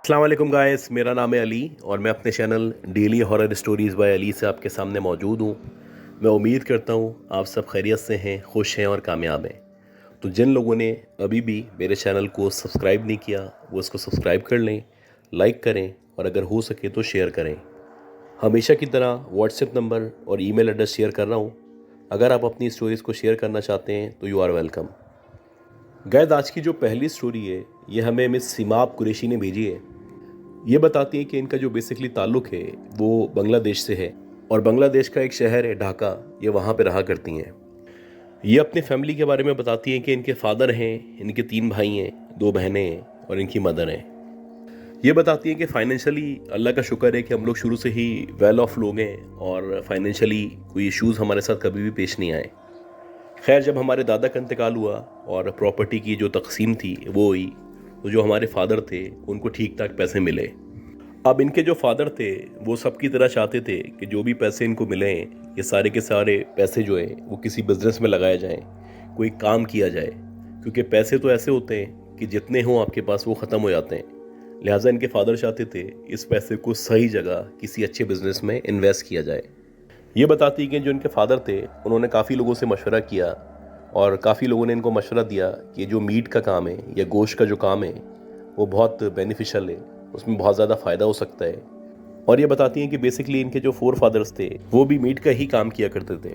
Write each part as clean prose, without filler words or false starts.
अस्सलाम वालेकुम गाइस, मेरा नाम है अली और मैं अपने channel daily horror stories by Ali से आपके सामने मौजूद हूँ। मैं उम्मीद करता हूँ आप सब खैरियत से हैं, खुश हैं और कामयाब हैं। तो जिन लोगों ने अभी भी मेरे चैनल को सब्सक्राइब नहीं किया वो इसको सब्सक्राइब कर लें, लाइक करें और अगर हो सके तो शेयर करें। हमेशा की तरह व्हाट्सएप नंबर और ईमेल एड्रेस शेयर कर रहा हूँ। अगर आप अपनी स्टोरीज़ को शेयर करना चाहते हैं तो यू आर वेलकम। गाइस, आज की जो पहली स्टोरी है ये हमें मिस सिमाब कुरैशी ने भेजी है। ये बताती है कि इनका जो बेसिकली ताल्लुक़ है वो बांग्लादेश से है और बांग्लादेश का एक शहर है ढाका, ये वहाँ पे रहा करती हैं। ये अपनी फैमिली के बारे में बताती हैं कि इनके फादर हैं, इनके 3 भाई हैं, 2 बहनें हैं और इनकी मदर हैं। ये बताती हैं कि फाइनेंशियली अल्लाह का शुक्र है कि हम लोग शुरू से ही वेल ऑफ लोग हैं और फाइनेंशियली कोई इश्यूज़ हमारे साथ कभी भी पेश नहीं आए। खैर, जब हमारे दादा का इंतकाल हुआ और प्रॉपर्टी की जो तकसीम थी वो हुई, तो जो हमारे फादर थे उनको ठीक ठाक पैसे मिले। अब इनके जो फादर थे वो सबकी तरह चाहते थे कि जो भी पैसे इनको मिले हैं ये सारे के सारे पैसे जो हैं वो किसी बिजनेस में लगाए जाएं, कोई काम किया जाए, क्योंकि पैसे तो ऐसे होते हैं कि जितने हों आपके पास वो ख़त्म हो जाते हैं। लिहाजा इनके फादर चाहते थे इस पैसे को सही जगह किसी अच्छे बिजनेस में इन्वेस्ट किया जाए। ये बताती है कि जो इनके फादर थे उन्होंने काफ़ी लोगों से मशवरा किया और काफ़ी लोगों ने इनको मशवरा दिया कि जो मीट का काम है या गोश्त का जो काम है वो बहुत बेनिफिशियल है, उसमें बहुत ज़्यादा फ़ायदा हो सकता है। और ये बताती हैं कि बेसिकली इनके जो 4 फादर्स थे वो भी मीट का ही काम किया करते थे।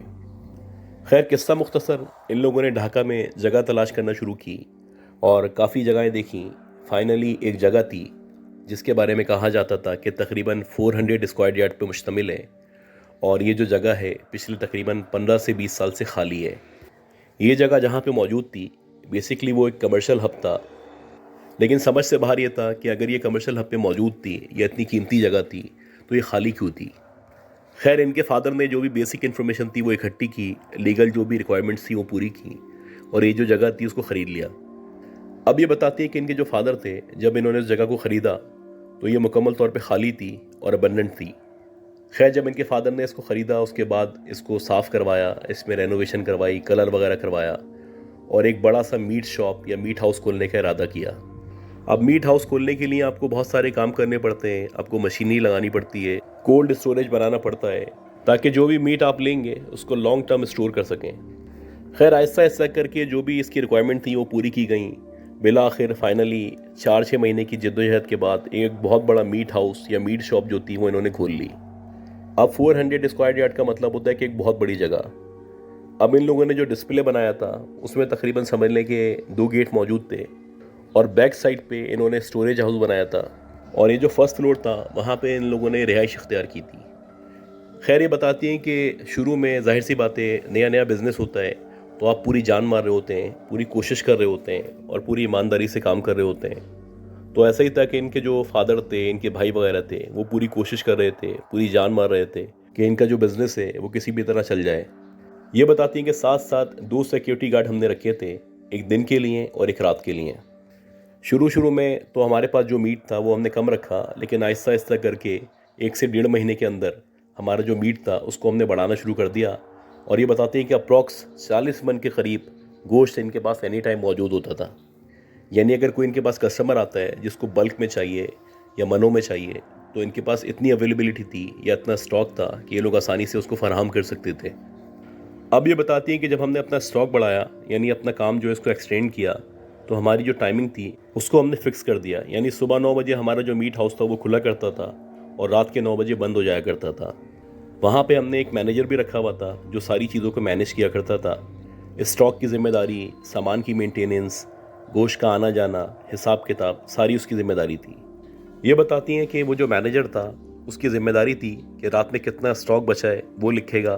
खैर, किस्सा मुख्तसर, इन लोगों ने ढाका में जगह तलाश करना शुरू की और काफ़ी जगहें देखी। फाइनली एक जगह थी जिसके बारे में कहा जाता था कि तकरीबन 400 स्क्वायर यार्ड पे मुश्तमिल है और ये जो जगह है पिछले तकरीबन 15 से 20 साल से खाली है। ये जगह जहाँ पे मौजूद थी बेसिकली वो एक कमर्शियल हब था, लेकिन समझ से बाहर ये था कि अगर ये कमर्शियल हब पे मौजूद थी या इतनी कीमती जगह थी तो ये खाली क्यों थी। खैर, इनके फादर ने जो भी बेसिक इन्फॉर्मेशन थी वो इकट्ठी की, लीगल जो भी रिक्वायरमेंट्स थी वो पूरी की और ये जो जगह थी उसको ख़रीद लिया। अब ये बताती है कि इनके जो फादर थे जब इन्होंने इस जगह को ख़रीदा तो ये मुकम्मल तौर पर खाली थी और अबंडेंट थी। खैर, जब इनके फादर ने इसको ख़रीदा उसके बाद इसको साफ़ करवाया, इसमें रेनोवेशन करवाई, कलर वगैरह करवाया और एक बड़ा सा मीट शॉप या मीट हाउस खोलने का इरादा किया। अब मीट हाउस खोलने के लिए आपको बहुत सारे काम करने पड़ते हैं, आपको मशीनरी लगानी पड़ती है, कोल्ड स्टोरेज बनाना पड़ता है ताकि जो भी मीट आप लेंगे उसको लॉन्ग टर्म स्टोर कर सकें। खैर, आहिस्ता आहिस्ता करके जो भी इसकी रिक्वायरमेंट थी वो पूरी की गई। बिला आखिर फाइनली 4-6 महीने की जद्दोजहद के बाद एक बहुत बड़ा मीट हाउस या मीट शॉप जो थी वो इन्होंने खोल ली। अब 400 स्क्वायर यार्ड का मतलब होता है कि एक बहुत बड़ी जगह। अब इन लोगों ने जो डिस्प्ले बनाया था उसमें तकरीबन समझ लें कि 2 गेट मौजूद थे और बैक साइड पे इन्होंने स्टोरेज हाउस बनाया था और ये जो फर्स्ट फ्लोर था वहाँ पे इन लोगों ने रिहाइश इख्तियार की थी। खैर, ये बताती हैं कि शुरू में ज़ाहिर सी बात है, नया नया बिज़नेस होता है तो आप पूरी जान मार रहे होते हैं, पूरी कोशिश कर रहे होते हैं और पूरी ईमानदारी से काम कर रहे होते हैं। तो ऐसा ही था कि इनके जो फादर थे, इनके भाई वगैरह थे, वो पूरी कोशिश कर रहे थे, पूरी जान मार रहे थे कि इनका जो बिज़नेस है वो किसी भी तरह चल जाए। ये बताती हैं कि साथ साथ 2 सिक्योरिटी गार्ड हमने रखे थे, एक दिन के लिए और एक रात के लिए। शुरू शुरू में तो हमारे पास जो मीट था वो हमने कम रखा, लेकिन आहिस्ता आहिस्ता करके 1 से 1.5 महीने के अंदर हमारा जो मीट था उसको हमने बढ़ाना शुरू कर दिया। और ये बताती हैं कि अप्रॉक्स 40 मन के करीब गोश्त इनके पास एनी टाइम मौजूद होता था। यानी अगर कोई इनके पास कस्टमर आता है जिसको बल्क में चाहिए या मनों में चाहिए तो इनके पास इतनी अवेलेबिलिटी थी या इतना स्टॉक था कि ये लोग आसानी से उसको फराहम कर सकते थे। अब ये बताती हैं कि जब हमने अपना स्टॉक बढ़ाया, यानी अपना काम जो है इसको एक्सटेंड किया, तो हमारी जो टाइमिंग थी उसको हमने फ़िक्स कर दिया। यानी सुबह 9 बजे हमारा जो मीट हाउस था वो खुला करता था और रात के 9 बजे बंद हो जाया करता था। वहाँ पे हमने एक मैनेजर भी रखा हुआ था जो सारी चीज़ों को मैनेज किया करता था। स्टॉक की ज़िम्मेदारी, सामान की मेंटेनेंस, गोश्त का आना जाना, हिसाब किताब, सारी उसकी ज़िम्मेदारी थी। ये बताती हैं कि वो जो मैनेजर था उसकी ज़िम्मेदारी थी कि रात में कितना स्टॉक बचा है वो लिखेगा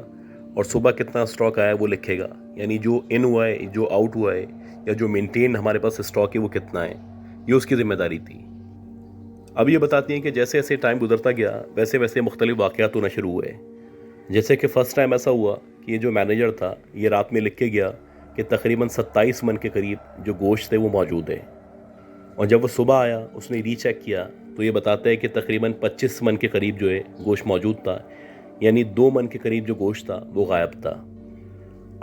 और सुबह कितना स्टॉक आया है वो लिखेगा। यानी जो इन हुआ है, जो आउट हुआ है या जो मेंटेन हमारे पास स्टॉक है वो कितना है, ये उसकी ज़िम्मेदारी थी। अब ये बताती हैं कि जैसे जैसे टाइम गुजरता गया वैसे वैसे मुख्तलिफ वाक़यात होना शुरू हुए। जैसे कि फ़र्स्ट टाइम ऐसा हुआ कि ये जो मैनेजर था ये रात में लिख के गया कि तकरीबन 27 मन के करीब जो गोश्त थे वो मौजूद है। और जब वो सुबह आया उसने रीचेक किया तो ये बताता है कि तकरीबन 25 मन के करीब जो है गोश्त मौजूद था, यानी 2 मन के करीब जो गोश्त था वो गायब था।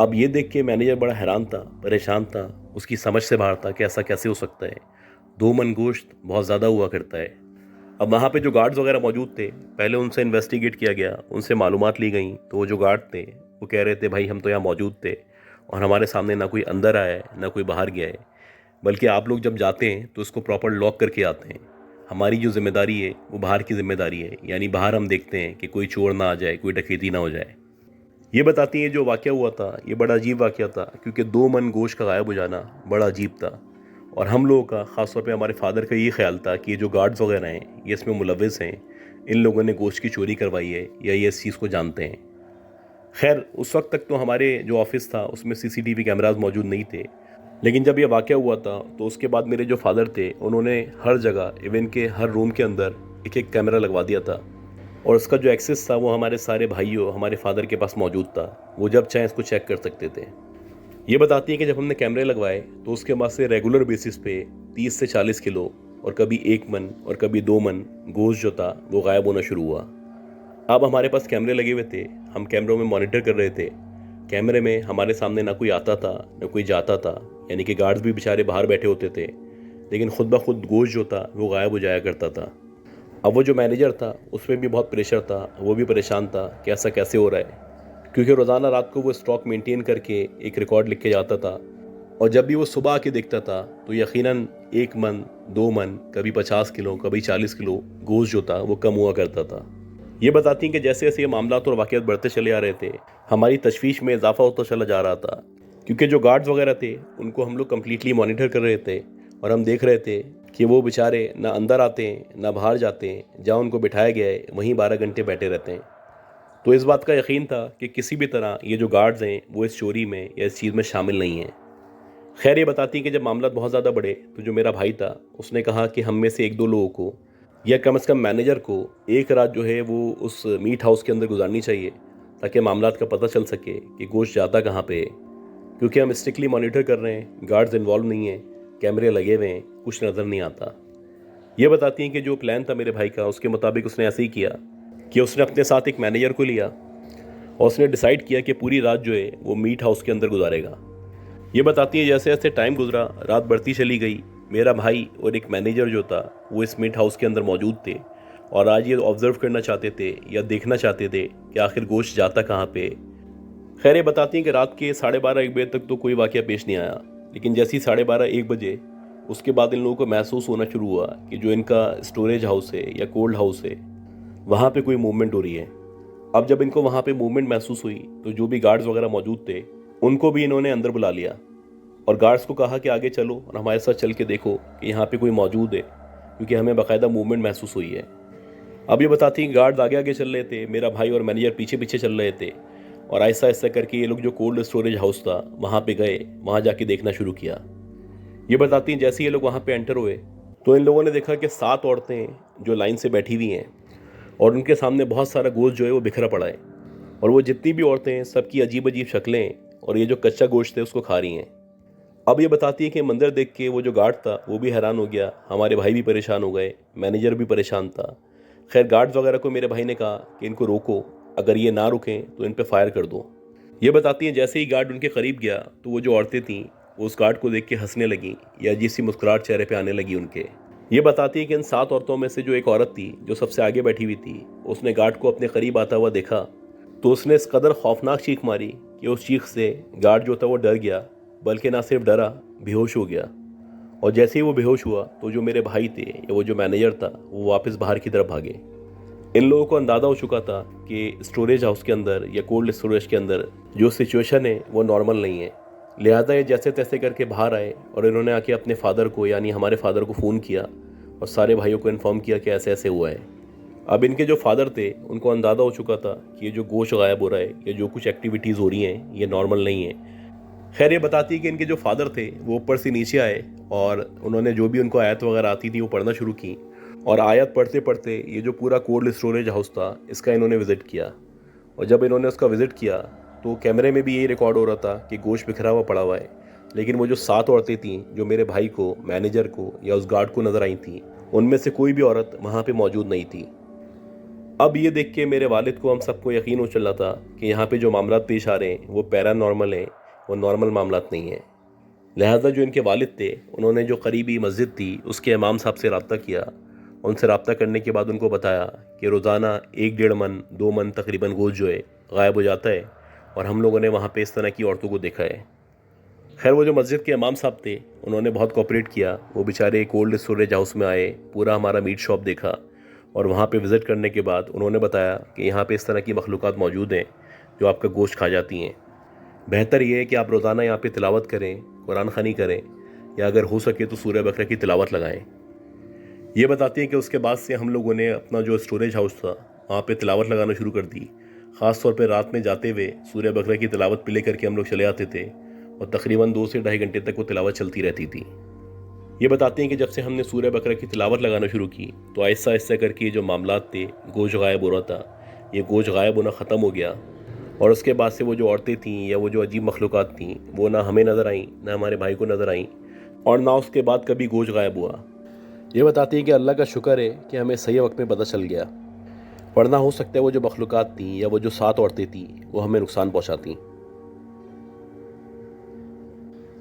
अब ये देख के मैनेजर बड़ा हैरान था, परेशान था, उसकी समझ से बाहर था कि ऐसा कैसे हो सकता है। 2 मन गोश्त बहुत ज़्यादा हुआ करता है। अब वहाँ पे जो गार्ड्स वगैरह मौजूद थे, पहले उनसे इन्वेस्टिगेट किया गया, उनसे मालूमात ली गई। तो वो जो गार्ड थे वो कह रहे थे भाई हम तो यहाँ मौजूद थे और हमारे सामने ना कोई अंदर आया है ना कोई बाहर गया है, बल्कि आप लोग जब जाते हैं तो उसको प्रॉपर लॉक करके आते हैं। हमारी जो जिम्मेदारी है वो बाहर की जिम्मेदारी है, यानी बाहर हम देखते हैं कि कोई चोर ना आ जाए, कोई डकैती ना हो जाए। ये बताती हैं जो वाक़या हुआ था ये बड़ा अजीब वाक़या था, क्योंकि 2 मन गोश्त का गायब हो जाना बड़ा अजीब था। और हम लोगों का, ख़ासतौर पे हमारे फादर का ये ख्याल था कि ये जो गार्ड्स वगैरह हैं ये इसमें मुलविस हैं, इन लोगों ने गोश्त की चोरी करवाई है या ये इस चीज़ को जानते हैं। खैर उस वक्त तक तो हमारे जो ऑफिस था उसमें सीसीटीवी कैमराज मौजूद नहीं थे, लेकिन जब ये वाक़या हुआ था तो उसके बाद मेरे जो फादर थे उन्होंने हर जगह, इवन के हर रूम के अंदर एक एक कैमरा लगवा दिया था। और उसका जो एक्सेस था वो हमारे सारे भाइयों, हमारे फादर के पास मौजूद था। वो जब चाहें इसको चेक कर सकते थे। ये बताती है कि जब हमने कैमरे लगवाए तो उसके बाद से रेगुलर बेसिस पे 30 से 40 किलो और कभी 1 मन और कभी 2 मन गोश्त जो था वो गायब होना शुरू हुआ। अब हमारे पास कैमरे लगे हुए थे, हम कैमरों में मॉनिटर कर रहे थे। कैमरे में हमारे सामने ना कोई आता था ना कोई जाता था, यानी कि गार्ड्स भी बेचारे बाहर बैठे होते थे, लेकिन खुद ब खुद गोश्त जो था वो गायब हो जाया करता था। अब वो जो मैनेजर था उसमें भी बहुत प्रेशर था, वो भी परेशान था कि ऐसा कैसे हो रहा है, क्योंकि रोज़ाना रात को वो स्टॉक मेंटेन करके एक रिकॉर्ड लिख के जाता था। और जब भी वो सुबह आके देखता था तो यकीनन 1 मन, 2 मन, कभी 50 किलो, कभी 40 किलो गोश्त जो था वो कम हुआ करता था। ये बताती हैं कि जैसे जैसे ये मामलात और वाक़यात बढ़ते चले आ रहे थे, हमारी तशवीश में इजाफा होता चला जा रहा था, क्योंकि जो गार्ड्स वगैरह थे उनको हम लोग कम्प्लीटली मॉनिटर कर रहे थे और हम देख रहे थे कि वो बेचारे ना अंदर आते हैं ना बाहर जाते हैं, जहाँ उनको बिठाया गया है वहीं 12 घंटे बैठे रहते हैं। तो इस बात का यकीन था कि किसी भी तरह ये जो गार्ड्स हैं वो इस चोरी में या इस चीज़ में शामिल नहीं हैं। खैर ये बताती कि जब मामला बहुत ज़्यादा बढ़े तो जो मेरा भाई था उसने कहा कि हम में से 1-2 लोगों को, या कम से कम मैनेजर को, एक रात जो है वो उस मीट हाउस के अंदर गुजारनी चाहिए, ताकि मामलात का पता चल सके कि गोश्त जाता कहाँ पे है। क्योंकि हम स्ट्रिक्टली मॉनिटर कर रहे हैं, गार्ड्स इन्वॉल्व नहीं हैं, कैमरे लगे हुए हैं, कुछ नज़र नहीं आता। ये बताती हैं कि जो प्लान था मेरे भाई का उसके मुताबिक उसने ऐसे ही किया कि उसने अपने साथ एक मैनेजर को लिया और उसने डिसाइड किया कि पूरी रात जो है वो मीट हाउस के अंदर गुजारेगा। ये बताती है जैसे जैसे टाइम गुजरा, रात बढ़ती चली गई, मेरा भाई और एक मैनेजर जो था वो इस मीट हाउस के अंदर मौजूद थे और आज ये ऑब्जर्व करना चाहते थे या देखना चाहते थे कि आखिर गोश्त जाता कहाँ पे। खैर ये बताती हैं कि रात के 12:30-1 बजे तक तो कोई वाक़या पेश नहीं आया, लेकिन जैसे ही 12:30-1 बजे उसके बाद इन लोगों को महसूस होना शुरू हुआ कि जो इनका स्टोरेज हाउस है या कोल्ड हाउस है वहाँ पे कोई मूवमेंट हो रही है। अब जब इनको वहाँ पे मूवमेंट महसूस हुई तो जो भी गार्ड्स वगैरह मौजूद थे उनको भी इन्होंने अंदर बुला लिया और गार्ड्स को कहा कि आगे चलो और हमारे साथ चल के देखो कि यहाँ पे कोई मौजूद है, क्योंकि हमें बाकायदा मूवमेंट महसूस हुई है। अब ये बताती हैं गार्ड्स आगे आगे चल रहे थे, मेरा भाई और मैनेजर पीछे पीछे चल रहे थे और आहिस्ता आहिस्ता करके ये लोग जो कोल्ड स्टोरेज हाउस था वहाँ पे गए, वहाँ जाके देखना शुरू किया। ये बताती हैं जैसे ये लोग वहाँ पे एंटर हुए तो इन लोगों ने देखा कि 7 औरतें जो लाइन से बैठी हुई हैं और उनके सामने बहुत सारा गोश्त जो है वो बिखरा पड़ा है और वो जितनी भी औरतें हैं सबकी अजीब अजीब शक्लें और ये जो कच्चा गोश्त है उसको खा रही हैं। अब ये बताती है कि मंदिर देख के वो जो गार्ड था वो भी हैरान हो गया, हमारे भाई भी परेशान हो गए, मैनेजर भी परेशान था। खैर गार्ड्स वगैरह को मेरे भाई ने कहा कि इनको रोको, अगर ये ना रुकें तो इन पे फायर कर दो। ये बताती हैं जैसे ही गार्ड उनके करीब गया तो वो जो औरतें थीं वो उस गार्ड को देख के हंसने लगी या अजीब सी मुस्कुराहट चेहरे पे आने लगी उनके। ये बताती है कि इन 7 औरतों में से जो एक औरत थी जो सबसे आगे बैठी हुई थी, उसने गार्ड को अपने करीब आता हुआ देखा तो उसने इस कदर खौफनाक चीख मारी कि उस चीख से गार्ड जो था वो डर गया, बल्कि ना सिर्फ डरा, बेहोश हो गया। और जैसे ही वो बेहोश हुआ तो जो मेरे भाई थे या वो जो मैनेजर था वो वापस बाहर की तरफ भागे। इन लोगों को अंदाज़ा हो चुका था कि स्टोरेज हाउस के अंदर या कोल्ड स्टोरेज के अंदर जो सिचुएशन है वो नॉर्मल नहीं है। लिहाजा ये जैसे तैसे करके बाहर आए और इन्होंने आके अपने फादर को, यानी हमारे फादर को फ़ोन किया और सारे भाइयों को इन्फॉर्म किया कि ऐसे ऐसे हुआ है। अब इनके जो फादर थे उनको अंदाज़ा हो चुका था कि ये जो गोश्त गायब हो रहा है या जो कुछ एक्टिविटीज़ हो रही हैं ये नॉर्मल नहीं है। खैर ये बताती है कि इनके जो फादर थे वो ऊपर से नीचे आए और उन्होंने जो भी उनको आयत वगैरह आती थी वो पढ़ना शुरू की और आयत पढ़ते पढ़ते ये जो पूरा कोल्ड स्टोरेज हाउस था इसका इन्होंने विज़िट किया। और जब इन्होंने उसका विज़िट किया तो कैमरे में भी यही रिकॉर्ड हो रहा था कि गोश्त बिखरा हुआ पड़ा हुआ है, लेकिन वो जो 7 औरतें थीं जो मेरे भाई को, मैनेजर को या उस गार्ड को नज़र आई थीं, उनमें से कोई भी औरत वहाँ पे मौजूद नहीं थी। अब ये देख के मेरे वालिद को, हम सबको यकीन हो चला था कि यहाँ पे जो मामलात पेश आ रहे हैं वो पैरानॉर्मल हैं, वो नॉर्मल मामलात नहीं हैं। लिहाजा जो इनके वालिद थे उन्होंने जो करीबी मस्जिद थी उसके इमाम साहब से रब्ता किया उनसे रब्ता करने के बाद उनको बताया कि रोज़ाना 1-1.5 मन 2 मन तकरीबन गोश्त जो है गायब हो जाता है और हम लोगों ने वहाँ पे इस तरह की औरतों को देखा है। खैर वो जो मस्जिद के इमाम साहब थे उन्होंने बहुत कोऑपरेट किया। वो बेचारे कोल्ड स्टोरेज हाउस में आए, पूरा हमारा मीट शॉप देखा और वहाँ पे विज़िट करने के बाद उन्होंने बताया कि यहाँ पे इस तरह की मखलूक़ात मौजूद हैं जो आपका गोश्त खा जाती हैं। बेहतर ये है कि आप रोज़ाना यहाँ पे तिलावत करें, कुरान ख़वानी करें या अगर हो सके तो सूरह बकरा की तिलावत लगाएं। ये बताती हैं कि उसके बाद से हम लोगों ने अपना जो स्टोरेज हाउस था वहाँ पे तिलावत लगाना शुरू कर दी। ख़ास तौर पे रात में जाते हुए सूरह बकरा की तिलावत प्ले करके हम लोग चले आते थे और तकरीबन 2 से ढाई घंटे तक वो तिलावत चलती रहती थी। ये बताते हैं कि जब से हमने सूरह बकरा की तिलावत लगाना शुरू की तो आहिस्ता आहिस्ता करके जो मामलात थे, गोश्त गायब हो रहा था, ये गोश्त गायब होना ख़त्म हो गया और उसके बाद से वो जो औरतें थीं या वो जो अजीब मखलूक़ात थीं वो ना हमें नज़र आईं, ना हमारे भाई को नज़र आईं और ना उसके बाद कभी गोश्त गायब हुआ। ये बताती हैं कि अल्लाह का शुक्र है कि हमें सही वक्त में पता चल गया, वरना हो सकता है वो जो मखलूक़ात थीं या वो जो 7 औरतें थीं वो हमें नुकसान पहुँचाती।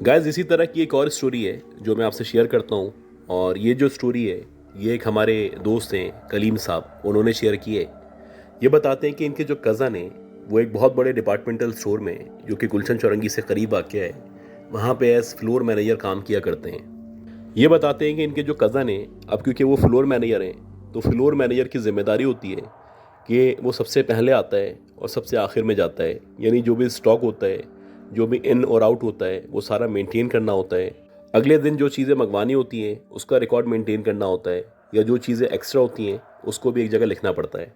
गाइस, इसी तरह की एक और स्टोरी है जो मैं आपसे शेयर करता हूँ और ये जो स्टोरी है ये एक हमारे दोस्त हैं कलीम साहब, उन्होंने शेयर की है। ये बताते हैं कि इनके जो कज़न हैं वो एक बहुत बड़े डिपार्टमेंटल स्टोर में जो कि गुलशन चौरंगी से करीब वाक़ है वहाँ पे एज फ्लोर मैनेजर काम किया करते हैं। ये बताते हैं कि इनके जो कज़न हैं, अब क्योंकि वो फ्लोर मैनेजर हैं तो फ्लोर मैनेजर की ज़िम्मेदारी होती है कि वो सबसे पहले आता है और सबसे आखिर में जाता है, यानी जो भी स्टॉक होता है, जो भी इन और आउट होता है वो सारा मेंटेन करना होता है। अगले दिन जो चीज़ें मंगवानी होती हैं उसका रिकॉर्ड मेंटेन करना होता है या जो चीज़ें एक्स्ट्रा होती हैं उसको भी एक जगह लिखना पड़ता है।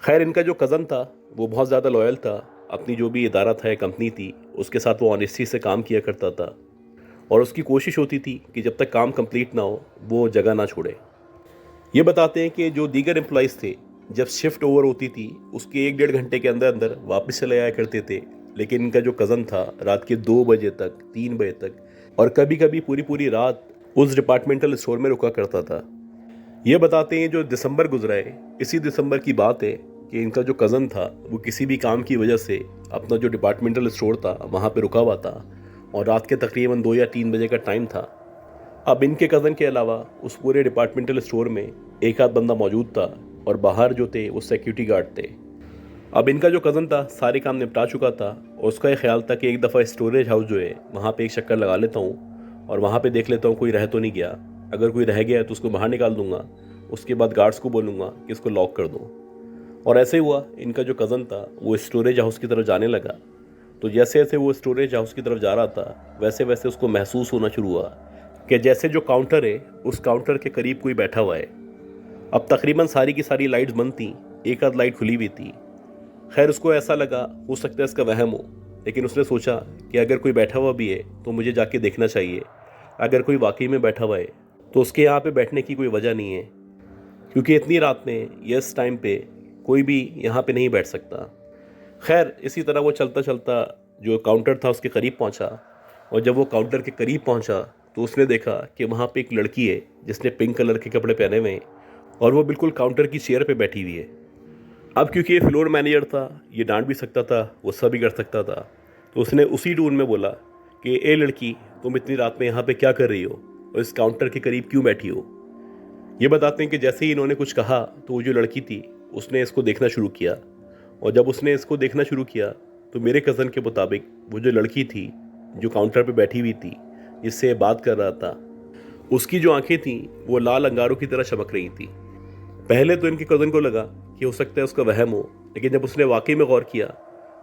खैर इनका जो कज़न था वो बहुत ज़्यादा लॉयल था, अपनी जो भी इदारा था या कंपनी थी उसके साथ वो ऑनेस्टी से काम किया करता था और उसकी कोशिश होती थी कि जब तक काम कंप्लीट ना हो वो जगह ना छोड़े। ये बताते हैं कि जो दीगर एम्प्लॉइज़ थे जब शिफ्ट ओवर होती थी उसके 1-1.5 घंटे के अंदर अंदर वापस चले आया करते थे, लेकिन इनका जो कज़न था रात के 2 बजे तक, 3 बजे तक और कभी कभी पूरी पूरी रात उस डिपार्टमेंटल स्टोर में रुका करता था। ये बताते हैं जो दिसंबर गुजरा है, इसी दिसंबर की बात है कि इनका जो कज़न था वो किसी भी काम की वजह से अपना जो डिपार्टमेंटल स्टोर था वहाँ पे रुका हुआ था और रात के तकरीबन 2 या 3 बजे का टाइम था। अब इनके कज़न के अलावा उस पूरे डिपार्टमेंटल स्टोर में एक आध बंदा मौजूद था और बाहर जो थे वो सिक्योरिटी गार्ड थे। अब इनका जो कज़न था सारे काम निपटा चुका था और उसका ये ख्याल था कि एक दफ़ा स्टोरेज हाउस जो है वहाँ पे एक चक्कर लगा लेता हूँ और वहाँ पे देख लेता हूँ कोई रह तो नहीं गया। अगर कोई रह गया है तो उसको बाहर निकाल दूंगा, उसके बाद गार्ड्स को बोलूँगा कि इसको लॉक कर दो। और ऐसे ही हुआ, इनका जो कज़न था वो स्टोरेज हाउस की तरफ जाने लगा। तो जैसे जैसे वो स्टोरेज हाउस की तरफ जा रहा था वैसे वैसे उसको महसूस होना शुरू हुआ कि जैसे जो काउंटर है उस काउंटर के करीब कोई बैठा हुआ है। अब तकरीबन सारी की सारी लाइट्स बंद थी, एक आध लाइट खुली हुई थी। खैर उसको ऐसा लगा हो सकता है इसका वहम हो, लेकिन उसने सोचा कि अगर कोई बैठा हुआ भी है तो मुझे जाके देखना चाहिए। अगर कोई वाकई में बैठा हुआ है तो उसके यहाँ पे बैठने की कोई वजह नहीं है, क्योंकि इतनी रात में या इस टाइम पे कोई भी यहाँ पे नहीं बैठ सकता। खैर इसी तरह वो चलता चलता जो काउंटर था उसके करीब पहुँचा और जब वो काउंटर के करीब पहुँचा तो उसने देखा कि वहाँ पे एक लड़की है जिसने पिंक कलर के कपड़े पहने हुए हैं और वो बिल्कुल काउंटर की चेयर पे बैठी हुई है। अब क्योंकि ये फ्लोर मैनेजर था, ये डांट भी सकता था, गुस्सा भी कर सकता था, तो उसने उसी टोन में बोला कि ए लड़की, तुम इतनी रात में यहाँ पे क्या कर रही हो और इस काउंटर के करीब क्यों बैठी हो। ये बताते हैं कि जैसे ही इन्होंने कुछ कहा तो वो जो लड़की थी उसने इसको देखना शुरू किया और जब उसने इसको देखना शुरू किया तो मेरे कज़न के मुताबिक वो जो लड़की थी जो काउंटर पे बैठी हुई थी जिससे बात कर रहा था, उसकी जो आंखें थीं वो लाल अंगारों की तरह चमक रही थी। पहले तो इनके कज़न को लगा कि हो सकता है उसका वहम हो, लेकिन जब उसने वाकई में गौर किया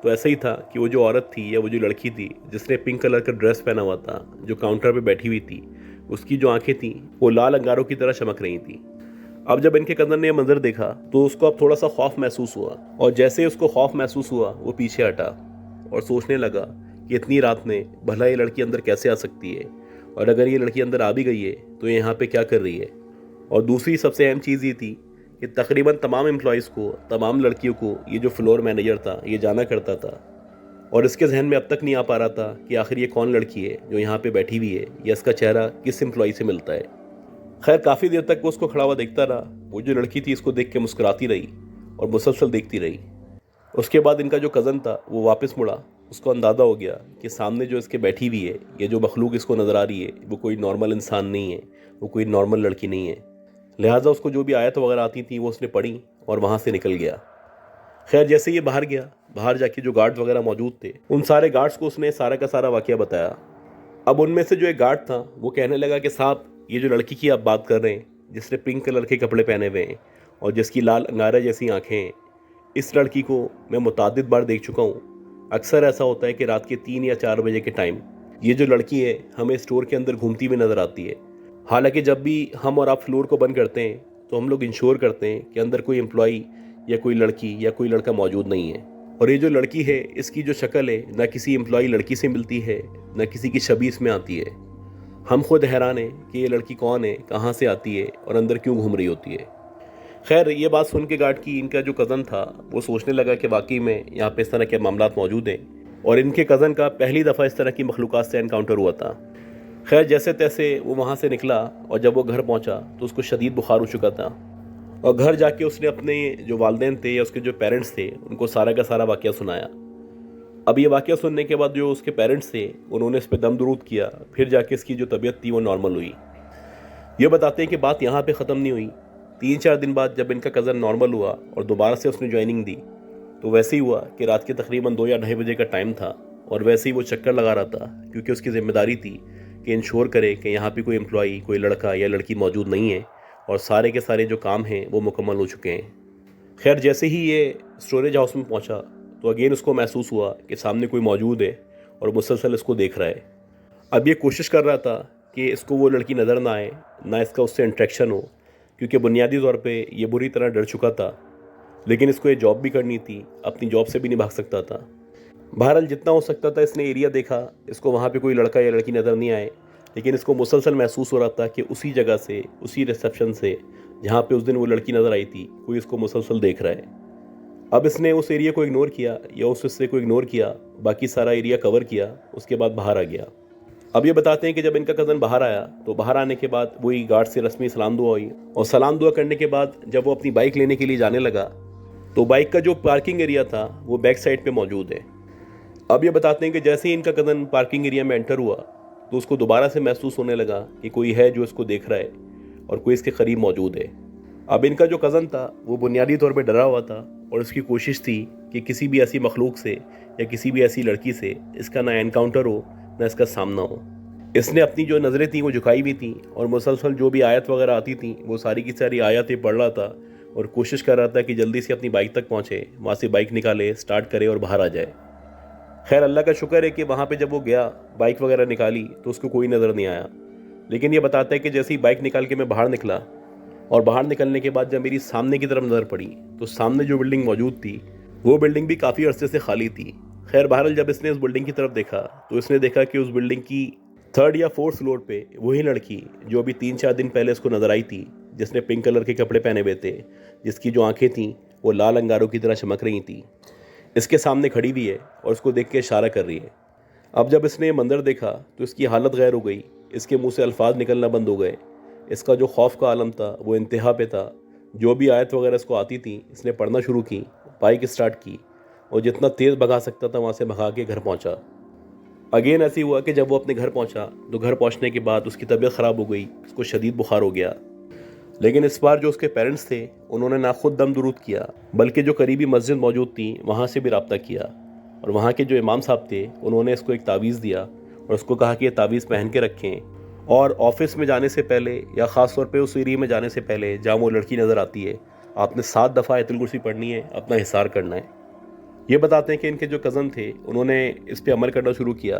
तो ऐसा ही था कि वो जो औरत थी या वो जो लड़की थी जिसने पिंक कलर का ड्रेस पहना हुआ था, जो काउंटर पे बैठी हुई थी, उसकी जो आंखें थीं वो लाल अंगारों की तरह चमक रही थी। अब जब इनके कज़न ने यह मंजर देखा तो उसको अब थोड़ा सा खौफ महसूस हुआ और जैसे उसको खौफ महसूस हुआ वो पीछे हटा और सोचने लगा कि इतनी रात में भला ये लड़की अंदर कैसे आ सकती है और अगर ये लड़की अंदर आ भी गई है तो ये यहाँ पे क्या कर रही है। और दूसरी सबसे अहम चीज़ ये थी कि तकरीबन तमाम एम्प्लॉयज़ को, तमाम लड़कियों को ये जो फ्लोर मैनेजर था ये जाना करता था और इसके जहन में अब तक नहीं आ पा रहा था कि आखिर ये कौन लड़की है जो यहाँ पे बैठी हुई है या इसका चेहरा किस एम्प्लॉय से मिलता है। खैर काफ़ी देर तक वो उसको खड़ा हुआ देखता रहा। वो जो लड़की थी इसको देख के मुस्कुराती रही और मुसलसल देखती रही। उसके बाद इनका जो कज़न था वो वापस मुड़ा। उसको अंदाज़ा हो गया कि सामने जो इसके बैठी हुई है, ये जो मखलूक इसको नज़र आ रही है वो कोई नॉर्मल इंसान नहीं है, वो कोई नॉर्मल लड़की नहीं है। लिहाजा उसको जो भी आयत वगैरह आती थी वो उसने पढ़ी और वहाँ से निकल गया। खैर जैसे ये बाहर गया, बाहर जाके जो गार्ड्स वगैरह मौजूद थे उन सारे गार्ड्स को उसने सारा का सारा वाक़या बताया। अब उनमें से जो एक गार्ड था वो कहने लगा कि साहब, ये जो लड़की की आप बात कर रहे हैं जिसने पिंक कलर के कपड़े पहने हुए हैं और जिसकी लाल अंगारे जैसी आंखें हैं, इस लड़की को मैं मुतादिद बार देख चुका हूँ। अक्सर ऐसा होता है कि रात के 3 या 4 बजे के टाइम ये जो लड़की है हमें स्टोर के अंदर घूमती हुई नज़र आती है। हालांकि जब भी हम और आप फ्लोर को बंद करते हैं तो हम लोग इंश्योर करते हैं कि अंदर कोई एम्प्लॉई या कोई लड़की या कोई लड़का मौजूद नहीं है। और ये जो लड़की है इसकी जो शक्ल है ना किसी एम्प्लॉई लड़की से मिलती है ना किसी की छवि इसमें आती है। हम खुद हैरान हैं कि ये लड़की कौन है, कहाँ से आती है और अंदर क्यों घूम रही होती है। खैर ये बात सुन के गार्ड की इनका जो कज़न था वो सोचने लगा कि वाकई में यहाँ पे इस तरह के मामलात मौजूद हैं और इनके कज़न का पहली दफ़ा इस तरह की मखलूक़ात से एनकाउंटर हुआ था। खैर जैसे तैसे वो वहाँ से निकला और जब वो घर पहुँचा तो उसको शदीद बुखार हो चुका था और घर जाके उसने अपने जो वालिदैन थे या उसके जो पेरेंट्स थे उनको सारा का सारा वाक़या सुनाया। अब ये वाक़या सुनने के बाद जो उसके पेरेंट्स थे उन्होंने इस पर दम दरूद किया, फिर जाके इसकी जो तबीयत थी वो नॉर्मल हुई। ये बताते हैं कि बात यहाँ पे ख़त्म नहीं हुई। 3-4 दिन बाद जब इनका कज़न नॉर्मल हुआ और दोबारा से उसने ज्वाइनिंग दी तो वैसे ही हुआ कि रात के तकरीबन 2 या 2:30 बजे का टाइम था और वैसे ही वो चक्कर लगा रहा था, क्योंकि उसकी ज़िम्मेदारी थी कि इंश्योर करे कि यहाँ पे कोई एम्प्लॉई, कोई लड़का या लड़की मौजूद नहीं है और सारे के सारे जो काम हैं वो मुकम्मल हो चुके हैं। खैर जैसे ही ये स्टोरेज हाउस में पहुँचा तो अगेन उसको महसूस हुआ कि सामने कोई मौजूद है और मुसलसल इसको देख रहा है। अब ये कोशिश कर रहा था कि इसको वो लड़की नज़र ना आए, ना इसका उससे इंट्रैक्शन हो, क्योंकि बुनियादी तौर पे ये बुरी तरह डर चुका था। लेकिन इसको ये जॉब भी करनी थी, अपनी जॉब से भी नहीं भाग सकता था। बहरहाल जितना हो सकता था इसने एरिया देखा, इसको वहाँ पे कोई लड़का या लड़की नज़र नहीं आए, लेकिन इसको मुसलसल महसूस हो रहा था कि उसी जगह से, उसी रिसेप्शन से जहाँ पे उस दिन वो लड़की नज़र आई थी, कोई इसको मुसलसल देख रहा है। अब इसने उस एरिया को इग्नोर किया या उस हिस्से को इग्नोर किया, बाकी सारा एरिया कवर किया, उसके बाद बाहर आ गया। अब ये बताते हैं कि जब इनका कज़न बाहर आया तो बाहर आने के बाद वही गार्ड से रस्मी सलाम दुआ हुई और सलाम दुआ करने के बाद जब वो अपनी बाइक लेने के लिए जाने लगा तो बाइक का जो पार्किंग एरिया था वो बैक साइड पे मौजूद है। अब ये बताते हैं कि जैसे ही इनका कज़न पार्किंग एरिया में एंटर हुआ तो उसको दोबारा से महसूस होने लगा कि कोई है जो इसको देख रहा है और कोई इसके करीब मौजूद है। अब इनका जो कज़न था वो बुनियादी तौर पे डरा हुआ था और उसकी कोशिश थी कि किसी भी ऐसी मखलूक से या किसी भी ऐसी लड़की से इसका ना एनकाउंटर हो ना इसका सामना हो। इसने अपनी जो नज़रें थी वो झुकाई हुई थी और मुसलसल जो भी आयत वगैरह आती थी वो सारी की सारी आयतें पढ़ रहा था और कोशिश कर रहा था कि जल्दी से अपनी बाइक तक पहुँचे, वहाँ से बाइक निकाले, स्टार्ट करे और बाहर आ जाए। खैर अल्लाह का शुक्र है कि वहाँ पे जब वो गया, बाइक वगैरह निकाली तो उसको कोई नज़र नहीं आया। लेकिन ये बताता है कि जैसे ही बाइक निकाल के मैं बाहर निकला और बाहर निकलने के बाद जब मेरी सामने की तरफ नज़र पड़ी तो सामने जो बिल्डिंग मौजूद थी वो बिल्डिंग भी काफ़ी अरसे से खाली थी। खैर बहरहाल जब इसने उस बिल्डिंग की तरफ देखा तो इसने देखा कि उस बिल्डिंग की 3rd या 4th फ्लोर पे वही लड़की जो अभी 3-4 दिन पहले उसको नज़र आई थी, जिसने पिंक कलर के कपड़े पहने हुए थे, जिसकी जो आंखें थीं वो लाल अंगारों की तरह चमक रही थी, इसके सामने खड़ी हुई है और उसको देख के इशारा कर रही है। अब जब इसने ये मंजर देखा तो इसकी हालत गैर हो गई, इसके मुंह से अल्फाज निकलना बंद हो गए। इसका जो खौफ का आलम था वो इंतहा पे था। जो भी आयत वगैरह इसको आती थी इसने पढ़ना शुरू की, बाइक स्टार्ट की और जितना तेज़ भगा सकता था वहाँ से भगा के घर पहुँचा। अगेन ऐसे हुआ कि जब वो अपने घर पहुँचा तो घर पहुँचने के बाद उसकी तबीयत ख़राब हो गई, उसको शदीद बुखार हो गया। लेकिन इस बार जो उसके पेरेंट्स थे उन्होंने ना खुद दम दुरूद किया बल्कि जो करीबी मस्जिद मौजूद थी वहाँ से भी रब्ता किया और वहाँ के जो इमाम साहब थे उन्होंने इसको एक तावीज़ दिया और उसको कहा कि ये तावीज़ पहन के रखें और ऑफिस में जाने से पहले या ख़ास तौर पे उस एरिया में जाने से पहले जहाँ वो लड़की नज़र आती है आपने 7 दफ़ा आयतुल कुर्सी पढ़नी है, अपना हिसार करना है। ये बताते हैं कि इनके जो कज़न थे उन्होंने इस पर अमल करना शुरू किया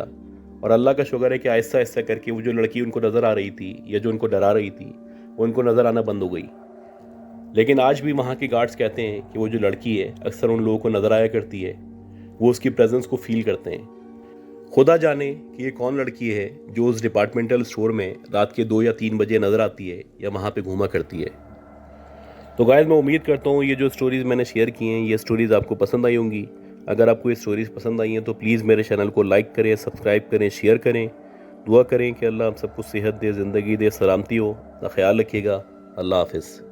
और अल्लाह का शुक्र है कि आहिस्ता आहिस्ता करके वो जो लड़की उनको नज़र आ रही थी या जो उनको डरा रही थी वो उनको नज़र आना बंद हो गई। लेकिन आज भी वहाँ के गार्ड्स कहते हैं कि वो जो लड़की है अक्सर उन लोगों को नज़र आया करती है, वो उसकी प्रेजेंस को फील करते हैं। खुदा जाने कि ये कौन लड़की है जो उस डिपार्टमेंटल स्टोर में रात के 2 या 3 बजे नज़र आती है या वहाँ पे घूमा करती है। तो गाइस मैं उम्मीद करता हूँ ये जो स्टोरीज़ मैंने शेयर की हैं ये स्टोरीज़ आपको पसंद आई होंगी। अगर आपको ये स्टोरीज़ पसंद आई हैं तो प्लीज़ मेरे चैनल को लाइक करें, सब्सक्राइब करें, शेयर करें। दुआ करें कि अल्लाह हम सबको सेहत दे, ज़िंदगी दे, सलामती हो। ख्याल रखिएगा। अल्लाह हाफ़िज़।